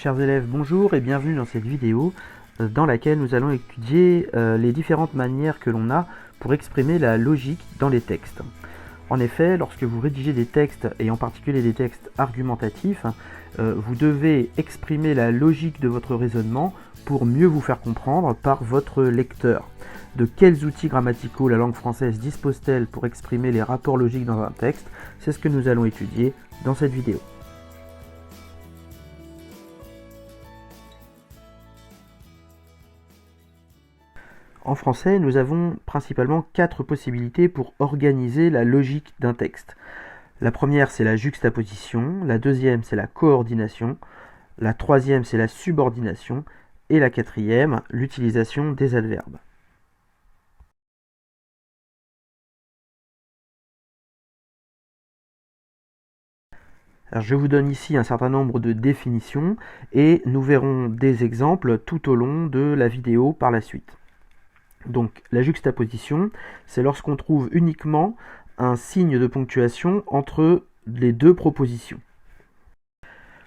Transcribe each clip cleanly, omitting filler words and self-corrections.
Chers élèves, bonjour et bienvenue dans cette vidéo dans laquelle nous allons étudier les différentes manières que l'on a pour exprimer la logique dans les textes. En effet, lorsque vous rédigez des textes, et en particulier des textes argumentatifs, vous devez exprimer la logique de votre raisonnement pour mieux vous faire comprendre par votre lecteur. De quels outils grammaticaux la langue française dispose-t-elle pour exprimer les rapports logiques dans un texte? C'est ce que nous allons étudier dans cette vidéo. En français, nous avons principalement 4 possibilités pour organiser la logique d'un texte. La première, c'est la juxtaposition, la deuxième, c'est la coordination, la troisième, c'est la subordination, et la quatrième, l'utilisation des adverbes. Alors, je vous donne ici un certain nombre de définitions, et nous verrons des exemples tout au long de la vidéo par la suite. Donc la juxtaposition, c'est lorsqu'on trouve uniquement un signe de ponctuation entre les deux propositions.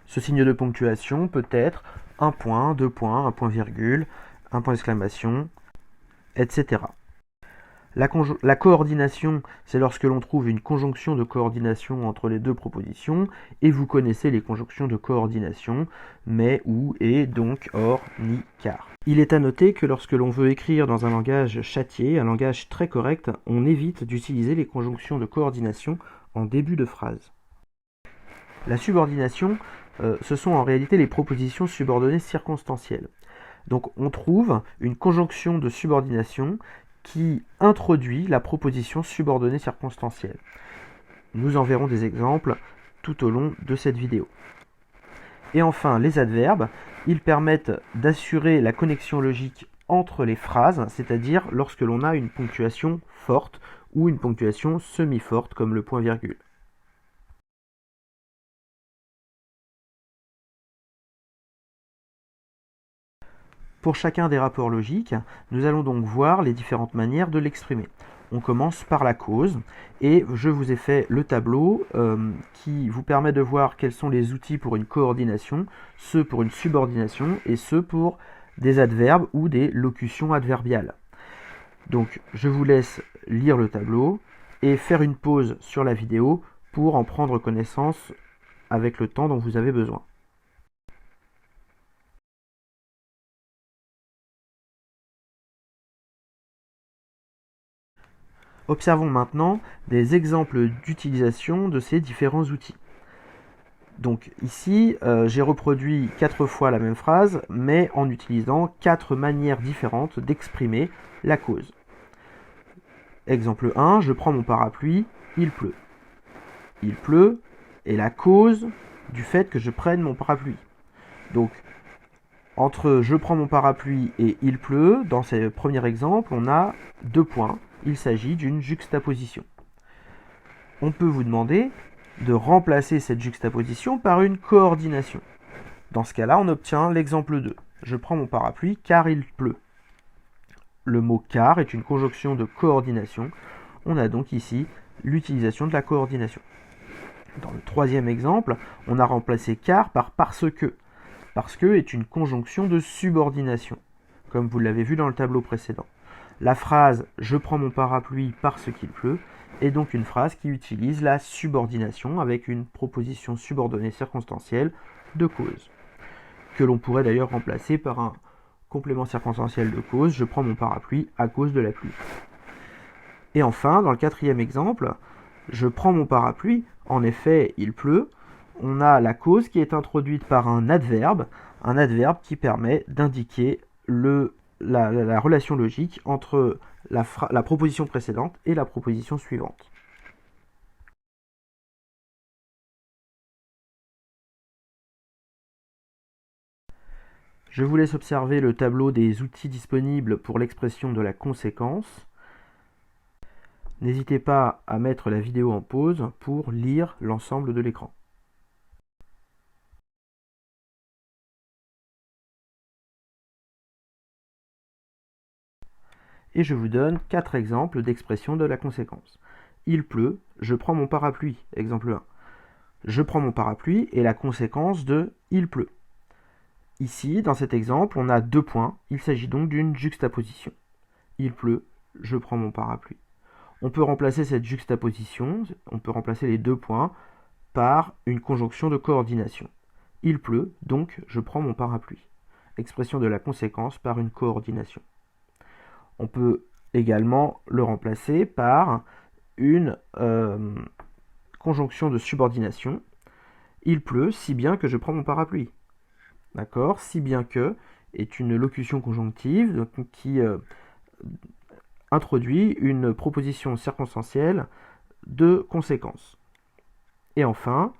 Ce signe de ponctuation peut être un point, deux points, un point virgule, un point d'exclamation, etc. La coordination, c'est lorsque l'on trouve une conjonction de coordination entre les deux propositions, et vous connaissez les conjonctions de coordination, mais, ou, et, donc, or, ni, car. Il est à noter que lorsque l'on veut écrire dans un langage châtié, un langage très correct, on évite d'utiliser les conjonctions de coordination en début de phrase. La subordination, ce sont en réalité les propositions subordonnées circonstancielles. Donc on trouve une conjonction de subordination qui introduit la proposition subordonnée circonstancielle. Nous en verrons des exemples tout au long de cette vidéo. Et enfin, les adverbes, ils permettent d'assurer la connexion logique entre les phrases, c'est-à-dire lorsque l'on a une ponctuation forte ou une ponctuation semi-forte comme le point-virgule. Pour chacun des rapports logiques, nous allons donc voir les différentes manières de l'exprimer. On commence par la cause, et je vous ai fait le tableau qui vous permet de voir quels sont les outils pour une coordination, ceux pour une subordination, et ceux pour des adverbes ou des locutions adverbiales. Donc je vous laisse lire le tableau et faire une pause sur la vidéo pour en prendre connaissance avec le temps dont vous avez besoin. Observons maintenant des exemples d'utilisation de ces différents outils. Donc ici, j'ai reproduit 4 fois la même phrase, mais en utilisant 4 manières différentes d'exprimer la cause. Exemple 1, je prends mon parapluie, il pleut. Il pleut est la cause du fait que je prenne mon parapluie. Donc, entre je prends mon parapluie et il pleut, dans ce premier exemple, on a 2 points. Il s'agit d'une juxtaposition. On peut vous demander de remplacer cette juxtaposition par une coordination. Dans ce cas-là, on obtient l'exemple 2. Je prends mon parapluie car il pleut. Le mot car est une conjonction de coordination. On a donc ici l'utilisation de la coordination. Dans le troisième exemple, on a remplacé car par parce que. Parce que est une conjonction de subordination, comme vous l'avez vu dans le tableau précédent. La phrase « je prends mon parapluie parce qu'il pleut » est donc une phrase qui utilise la subordination avec une proposition subordonnée circonstancielle de cause, que l'on pourrait d'ailleurs remplacer par un complément circonstanciel de cause « je prends mon parapluie à cause de la pluie ». Et enfin, dans le quatrième exemple, « je prends mon parapluie, en effet il pleut », on a la cause qui est introduite par un adverbe qui permet d'indiquer la relation logique entre la proposition précédente et la proposition suivante. Je vous laisse observer le tableau des outils disponibles pour l'expression de la conséquence. N'hésitez pas à mettre la vidéo en pause pour lire l'ensemble de l'écran. Et je vous donne 4 exemples d'expression de la conséquence. Il pleut, je prends mon parapluie, exemple 1. Je prends mon parapluie est la conséquence de il pleut. Ici, dans cet exemple, on a 2 points. Il s'agit donc d'une juxtaposition. Il pleut, je prends mon parapluie. On peut remplacer cette juxtaposition, on peut remplacer les 2 points par une conjonction de coordination. Il pleut, donc je prends mon parapluie. Expression de la conséquence par une coordination. On peut également le remplacer par une conjonction de subordination. Il pleut, si bien que je prends mon parapluie. D'accord? Si bien que est une locution conjonctive qui introduit une proposition circonstancielle de conséquence. Et enfin,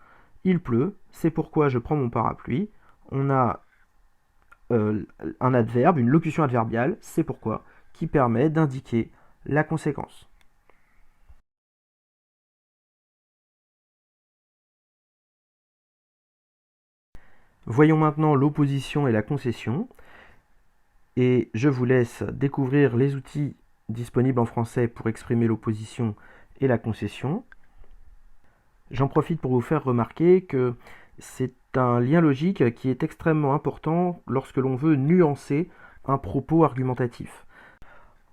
il pleut, c'est pourquoi je prends mon parapluie. On a un adverbe, une locution adverbiale, c'est pourquoi, qui permet d'indiquer la conséquence. Voyons maintenant l'opposition et la concession. Et je vous laisse découvrir les outils disponibles en français pour exprimer l'opposition et la concession. J'en profite pour vous faire remarquer que c'est un lien logique qui est extrêmement important lorsque l'on veut nuancer un propos argumentatif.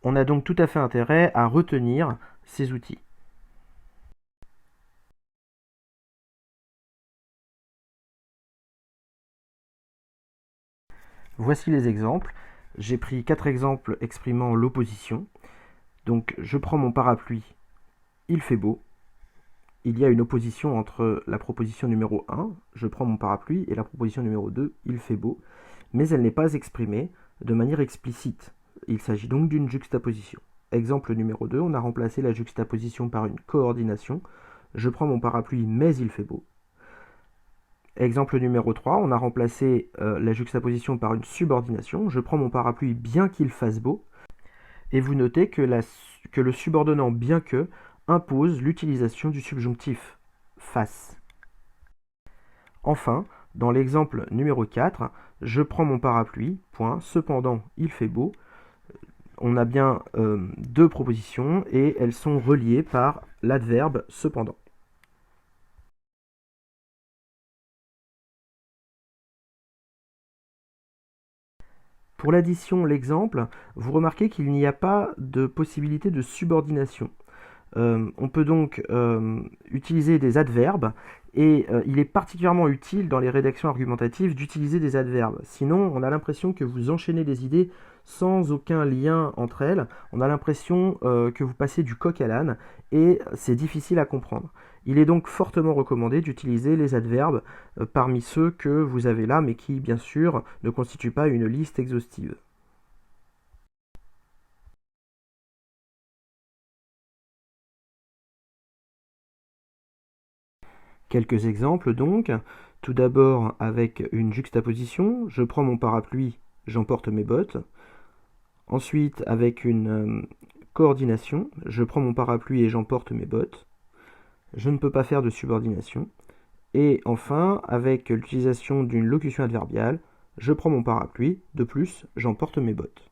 On a donc tout à fait intérêt à retenir ces outils. Voici les exemples. J'ai pris 4 exemples exprimant l'opposition. Donc je prends mon parapluie, il fait beau. Il y a une opposition entre la proposition numéro 1, je prends mon parapluie, et la proposition numéro 2, il fait beau, mais elle n'est pas exprimée de manière explicite. Il s'agit donc d'une juxtaposition. Exemple numéro 2, on a remplacé la juxtaposition par une coordination. Je prends mon parapluie, mais il fait beau. Exemple numéro 3, on a remplacé la juxtaposition par une subordination. Je prends mon parapluie, bien qu'il fasse beau. Et vous notez que le subordonnant bien que impose l'utilisation du subjonctif fasse. Enfin, dans l'exemple numéro 4, je prends mon parapluie, point, cependant il fait beau. On a bien 2 propositions et elles sont reliées par l'adverbe cependant. Pour l'addition, l'exemple, vous remarquez qu'il n'y a pas de possibilité de subordination. On peut donc utiliser des adverbes et il est particulièrement utile dans les rédactions argumentatives d'utiliser des adverbes. Sinon, on a l'impression que vous enchaînez des idées sans aucun lien entre elles. On a l'impression que vous passez du coq à l'âne et c'est difficile à comprendre. Il est donc fortement recommandé d'utiliser les adverbes parmi ceux que vous avez là, mais qui, bien sûr, ne constituent pas une liste exhaustive. Quelques exemples donc. Tout d'abord avec une juxtaposition, je prends mon parapluie, j'emporte mes bottes. Ensuite avec une coordination, je prends mon parapluie et j'emporte mes bottes. Je ne peux pas faire de subordination. Et enfin avec l'utilisation d'une locution adverbiale, je prends mon parapluie, de plus j'emporte mes bottes.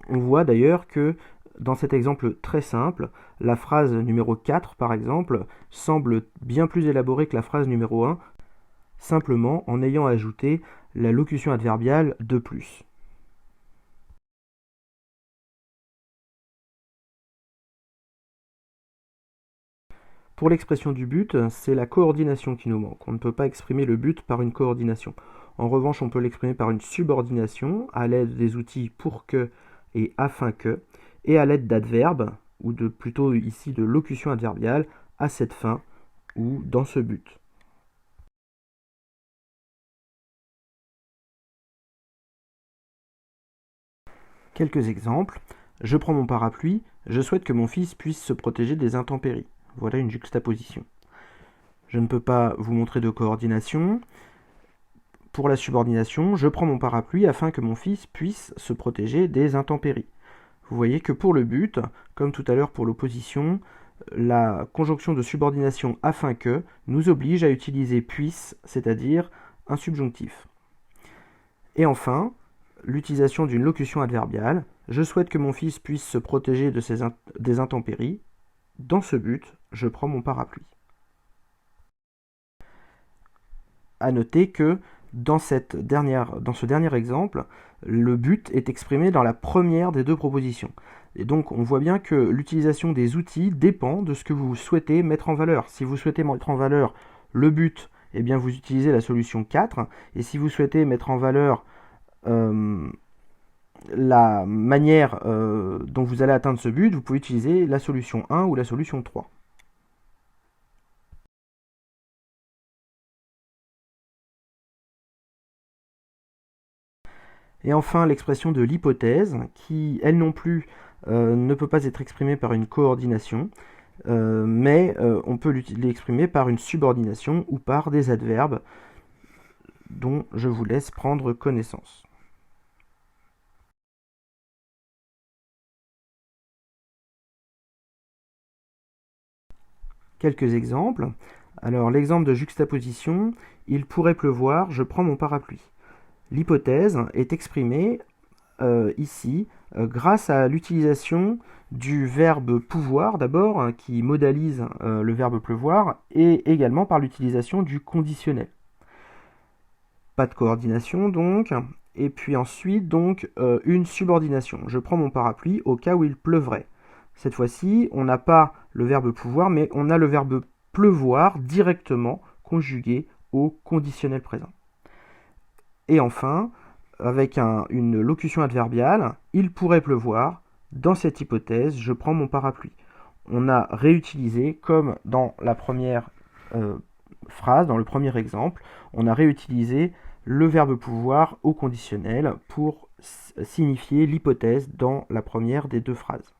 On voit d'ailleurs que dans cet exemple très simple, la phrase numéro 4, par exemple, semble bien plus élaborée que la phrase numéro 1, simplement en ayant ajouté la locution adverbiale de plus. Pour l'expression du but, c'est la coordination qui nous manque. On ne peut pas exprimer le but par une coordination. En revanche, on peut l'exprimer par une subordination à l'aide des outils pour que et afin que, et à l'aide d'adverbes, ou plutôt ici de locution adverbiale, à cette fin ou dans ce but. Quelques exemples. Je prends mon parapluie, je souhaite que mon fils puisse se protéger des intempéries. Voilà une juxtaposition. Je ne peux pas vous montrer de coordination. Pour la subordination, je prends mon parapluie afin que mon fils puisse se protéger des intempéries. Vous voyez que pour le but, comme tout à l'heure pour l'opposition, la conjonction de subordination afin que nous oblige à utiliser puisse, c'est-à-dire un subjonctif. Et enfin, l'utilisation d'une locution adverbiale. Je souhaite que mon fils puisse se protéger des intempéries. Dans ce but, je prends mon parapluie. à noter que dans ce dernier exemple, le but est exprimé dans la première des deux propositions. Et donc on voit bien que l'utilisation des outils dépend de ce que vous souhaitez mettre en valeur. Si vous souhaitez mettre en valeur le but, eh bien vous utilisez la solution 4. Et si vous souhaitez mettre en valeur la manière dont vous allez atteindre ce but, vous pouvez utiliser la solution 1 ou la solution 3. Et enfin, l'expression de l'hypothèse, qui, elle non plus, ne peut pas être exprimée par une coordination, mais on peut l'exprimer par une subordination ou par des adverbes dont je vous laisse prendre connaissance. Quelques exemples. Alors, l'exemple de juxtaposition, il pourrait pleuvoir, je prends mon parapluie. L'hypothèse est exprimée ici grâce à l'utilisation du verbe pouvoir d'abord, qui modalise le verbe pleuvoir, et également par l'utilisation du conditionnel. Pas de coordination donc, et puis ensuite donc une subordination. Je prends mon parapluie au cas où il pleuvrait. Cette fois-ci, on n'a pas le verbe pouvoir, mais on a le verbe pleuvoir directement conjugué au conditionnel présent. Et enfin, avec une locution adverbiale, il pourrait pleuvoir. Dans cette hypothèse, je prends mon parapluie. On a réutilisé, comme dans la première phrase, dans le premier exemple, on a réutilisé le verbe pouvoir au conditionnel pour signifier l'hypothèse dans la première des deux phrases.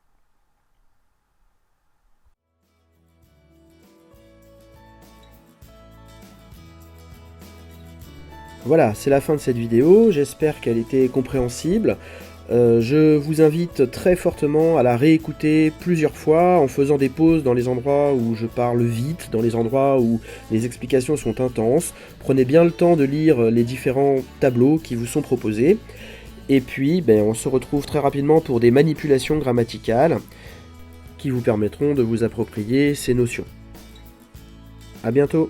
Voilà, c'est la fin de cette vidéo, j'espère qu'elle était compréhensible. Je vous invite très fortement à la réécouter plusieurs fois en faisant des pauses dans les endroits où je parle vite, dans les endroits où les explications sont intenses. Prenez bien le temps de lire les différents tableaux qui vous sont proposés. Et puis, on se retrouve très rapidement pour des manipulations grammaticales qui vous permettront de vous approprier ces notions. À bientôt!